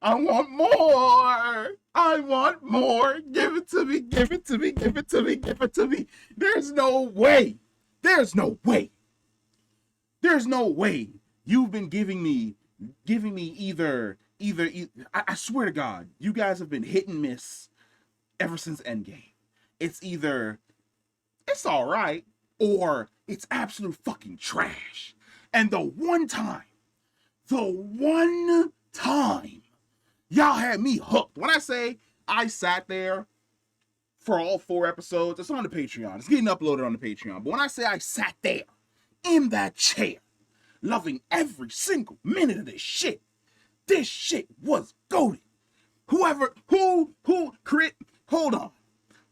I want more. I want more. Give it to me. Give it to me. Give it to me. Give it to me. There's no way. There's no way. There's no way you've been giving me I swear to God, you guys have been hit and miss ever since Endgame. It's either it's all right or it's absolute fucking trash. And the one time y'all had me hooked. When I say I sat there for all 4 episodes, it's on the Patreon. It's getting uploaded on the Patreon. But when I say I sat there in that chair, loving every single minute of this shit was goated. Who create, hold on.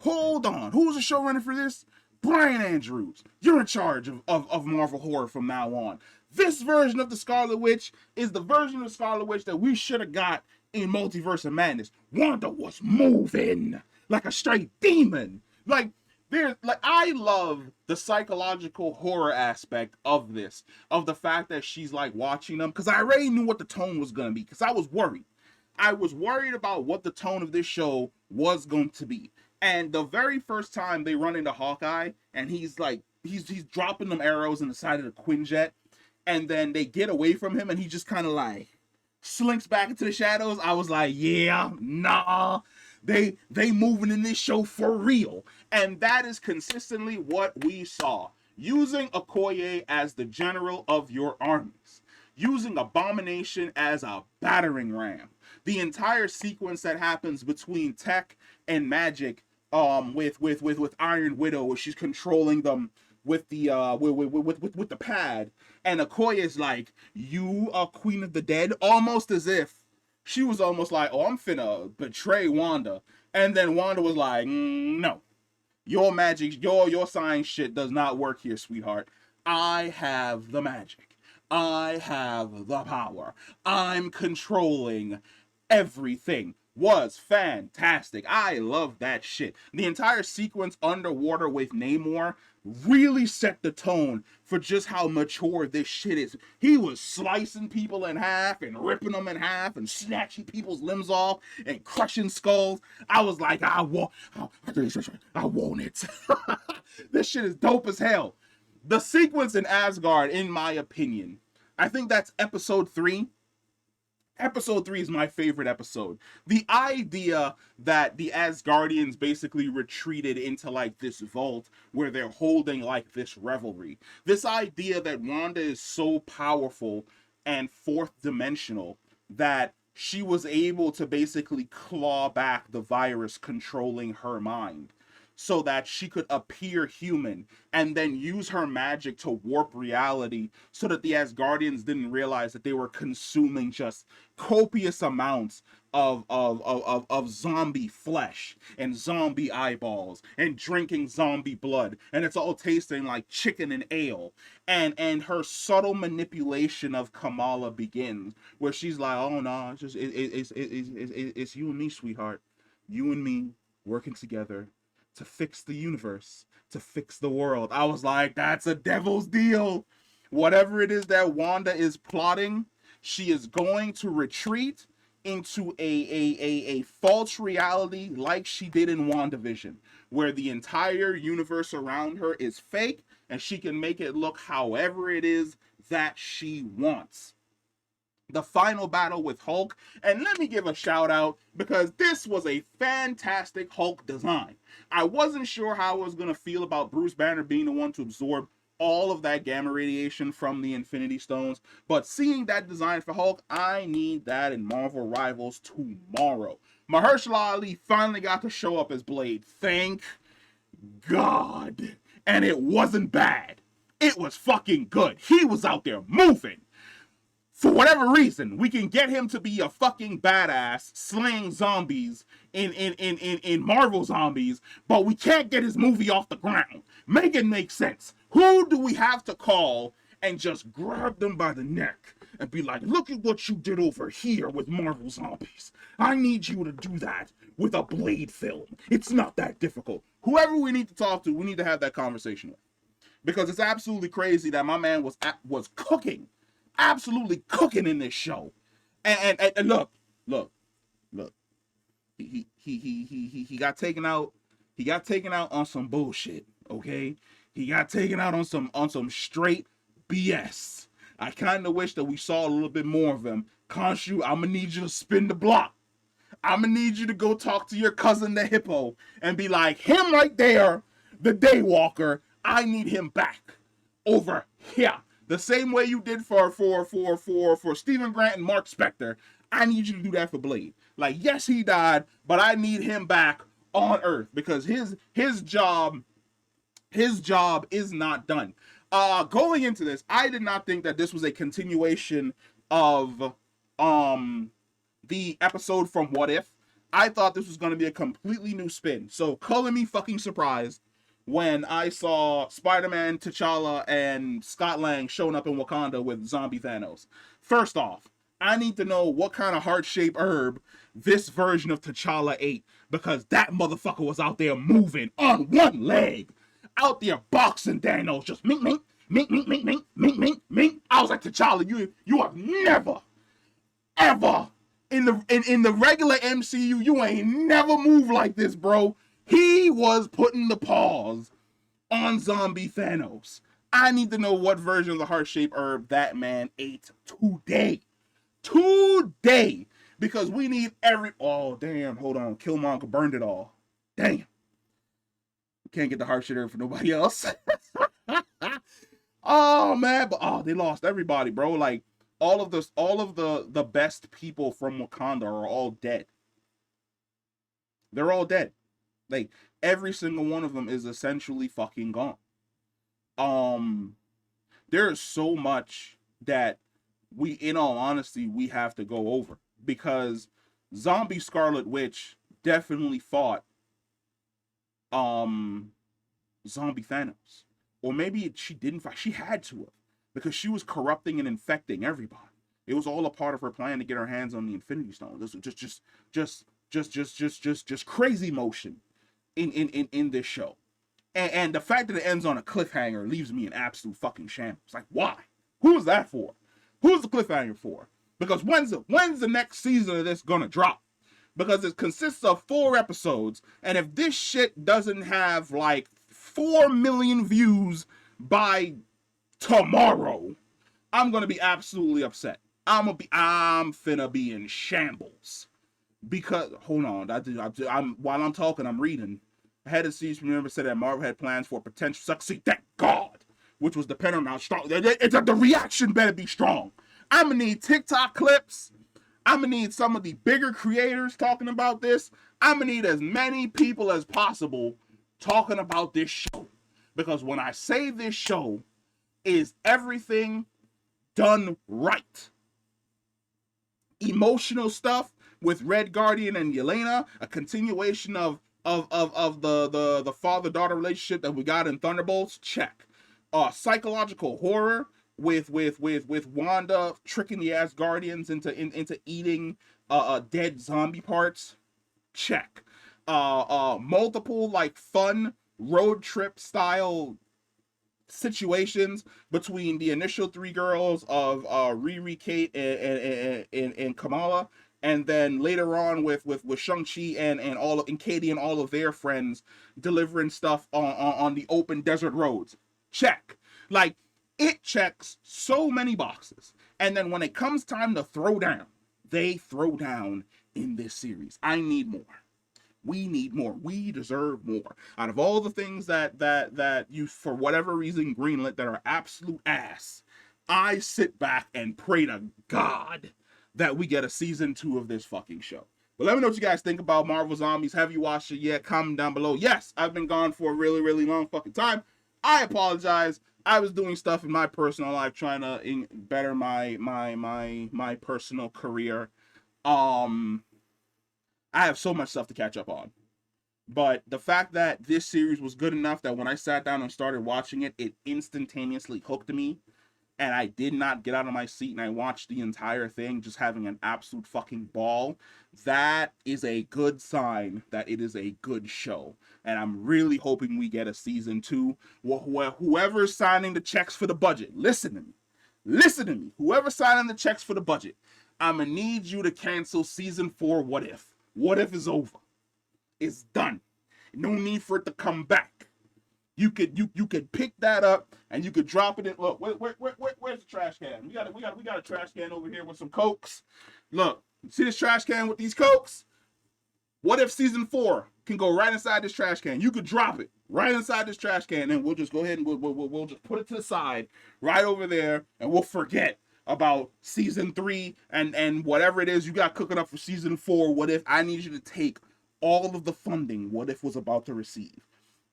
Who's the showrunner for this? Brian Andrews. You're in charge of Marvel Horror from now on. This version of the Scarlet Witch is the version of the Scarlet Witch that we should have got in Multiverse of Madness. Wanda was moving like a straight demon. I love the psychological horror aspect of this, of the fact that she's like watching them, because I already knew what the tone was gonna be, because I was worried. I was worried about what the tone of this show was going to be. And the very first time they run into Hawkeye, and he's like, he's dropping them arrows in the side of the Quinjet, and then they get away from him, and he just kind of like slinks back into the shadows. I was like, yeah, nah, they moving in this show for real. And that is consistently what we saw. Using Okoye as the general of your armies. Using Abomination as a battering ram. The entire sequence that happens between Tech and Magic, with Iron Widow, where she's controlling them with the with the pad, and Okoye is like, "You are Queen of the Dead," almost as if she was almost like, "Oh, I'm finna betray Wanda," and then Wanda was like, "No, your magic, your science shit does not work here, sweetheart. I have the magic. I have the power. I'm controlling everything." Was fantastic. I love that shit. The entire sequence underwater with Namor really set the tone for just how mature this shit is. He was slicing people in half and ripping them in half and snatching people's limbs off and crushing skulls. I was like, I want it. This shit is dope as hell. The sequence in Asgard, in my opinion, I think that's episode 3. Episode 3 is my favorite episode. The idea that the Asgardians basically retreated into like this vault where they're holding like this revelry. This idea that Wanda is so powerful and fourth dimensional that she was able to basically claw back the virus controlling her mind, so that she could appear human and then use her magic to warp reality so that the Asgardians didn't realize that they were consuming just copious amounts of zombie flesh and zombie eyeballs and drinking zombie blood, and it's all tasting like chicken and ale. And her subtle manipulation of Kamala begins, where she's like, "Oh no, it's you and me, sweetheart. You and me working together to fix the universe, to fix the world." I was like, that's a devil's deal. Whatever it is that Wanda is plotting, she is going to retreat into a false reality like she did in WandaVision, where the entire universe around her is fake and she can make it look however it is that she wants. The final battle with Hulk, and let me give a shout out because this was a fantastic Hulk design. I wasn't sure how I was going to feel about Bruce Banner being the one to absorb all of that gamma radiation from the Infinity Stones, but seeing that design for Hulk, I need that in Marvel Rivals tomorrow. Mahershala Ali finally got to show up as Blade. Thank God. And it wasn't bad. It was fucking good. He was out there moving. For whatever reason, we can get him to be a fucking badass slaying zombies in Marvel Zombies, but we can't get his movie off the ground. Make it make sense. Who do we have to call and just grab them by the neck and be like, look at what you did over here with Marvel Zombies. I need you to do that with a Blade film. It's not that difficult. Whoever we need to talk to, we need to have that conversation with. Because it's absolutely crazy that my man was cooking. Absolutely cooking in this show. And look, Look, he got taken out. He got taken out on some bullshit. Okay, he got taken out on some straight BS. I kind of wish that we saw a little bit more of him. Khonshu, I'm gonna need you to spin the block. I'm gonna need you to go talk to your cousin the hippo and be like, him right there, the Daywalker. I need him back over here. The same way you did for Stephen Grant and Mark Spector. I need you to do that for Blade. Like, yes, he died, but I need him back on Earth because his job is not done. Going into this, I did not think that this was a continuation of the episode from What If. I thought this was going to be a completely new spin. So color me fucking surprised when I saw Spider-Man, T'Challa, and Scott Lang showing up in Wakanda with zombie Thanos. First off, I need to know what kind of heart-shaped herb this version of T'Challa ate, because that motherfucker was out there moving on one leg, out there boxing Thanos, just mink, mink, mink, mink, mink, mink, mink, mink, mink. I was like, T'Challa, you have never, ever, in the regular MCU, you ain't never moved like this, bro. He was putting the paws on zombie Thanos. I need to know what version of the heart-shaped herb that man ate today. Today. Because we need oh, damn, hold on. Killmonger burned it all. Damn. Can't get the heart-shaped herb for nobody else. Oh, man. But, they lost everybody, bro. Like, all of the best people from Wakanda are all dead. They're all dead. Like, every single one of them is essentially fucking gone. There is so much that in all honesty, we have to go over. Because Zombie Scarlet Witch definitely fought, Zombie Thanos. Or maybe she didn't fight. She had to have. Because she was corrupting and infecting everybody. It was all a part of her plan to get her hands on the Infinity Stone. This was just crazy motion in this show. And the fact that it ends on a cliffhanger leaves me in absolute fucking shambles. Like, why? Who's that for? Who's the cliffhanger for? Because when's the next season of this gonna drop? Because it consists of 4 episodes, and if this shit doesn't have like 4 million views by tomorrow, I'm gonna be absolutely upset. I'm finna be in shambles. Because hold on, while I'm talking, I'm reading. Ahead of season, remember said that Marvel had plans for potential succeed. Thank God, which was dependent on how strong. The reaction better be strong. I'm gonna need TikTok clips. I'm gonna need some of the bigger creators talking about this. I'm gonna need as many people as possible talking about this show, because when I say this show is everything done right, emotional stuff with Red Guardian and Yelena, a continuation of the father-daughter relationship that we got in Thunderbolts, check. Psychological horror with Wanda tricking the Asgardians into eating dead zombie parts, check. Multiple like fun road trip style situations between the initial 3 girls of Riri, Kate, and Kamala, and then later on with Shang-Chi and Katie and all of their friends delivering stuff on the open desert roads. Check. Like, it checks so many boxes. And then when it comes time to throw down, they throw down in this series. I need more. We need more. We deserve more. Out of all the things that you, for whatever reason, greenlit that are absolute ass, I sit back and pray to God that we get a season 2 of this fucking show. But let me know what you guys think about Marvel Zombies. Have you watched it yet? Comment down below. Yes, I've been gone for a really, really long fucking time. I apologize. I was doing stuff in my personal life trying to better my personal career. I have so much stuff to catch up on. But the fact that this series was good enough that when I sat down and started watching it, it instantaneously hooked me. And I did not get out of my seat and I watched the entire thing just having an absolute fucking ball. That is a good sign that it is a good show. And I'm really hoping we get a season 2. Whoever's signing the checks for the budget, listen to me. Listen to me. Whoever's signing the checks for the budget, I'm gonna need you to cancel season 4 What If. What If is over. It's done. No need for it to come back. You could pick that up and you could drop it in. Look, where's the trash can? We got a trash can over here with some Cokes. Look, see this trash can with these Cokes? What If season 4 can go right inside this trash can? You could drop it right inside this trash can, and we'll just go ahead and we'll just put it to the side right over there, and we'll forget about season 3 and whatever it is you got cooking up for season 4. What If? I need you to take all of the funding What If was about to receive.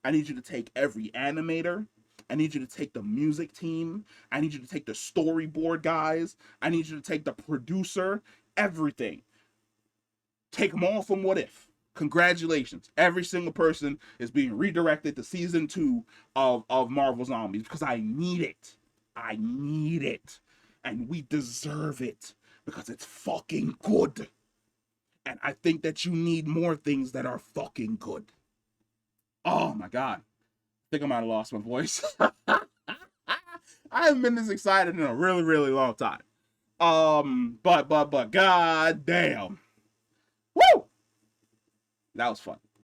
I need you to take every animator. I need you to take the music team. I need you to take the storyboard guys. I need you to take the producer. Everything. Take them all from What If. Congratulations. Every single person is being redirected to season 2 of Marvel Zombies because I need it. I need it. And we deserve it because it's fucking good. And I think that you need more things that are fucking good. Oh my God. I think I might have lost my voice. I haven't been this excited in a really, really long time. But god damn. Woo! That was fun.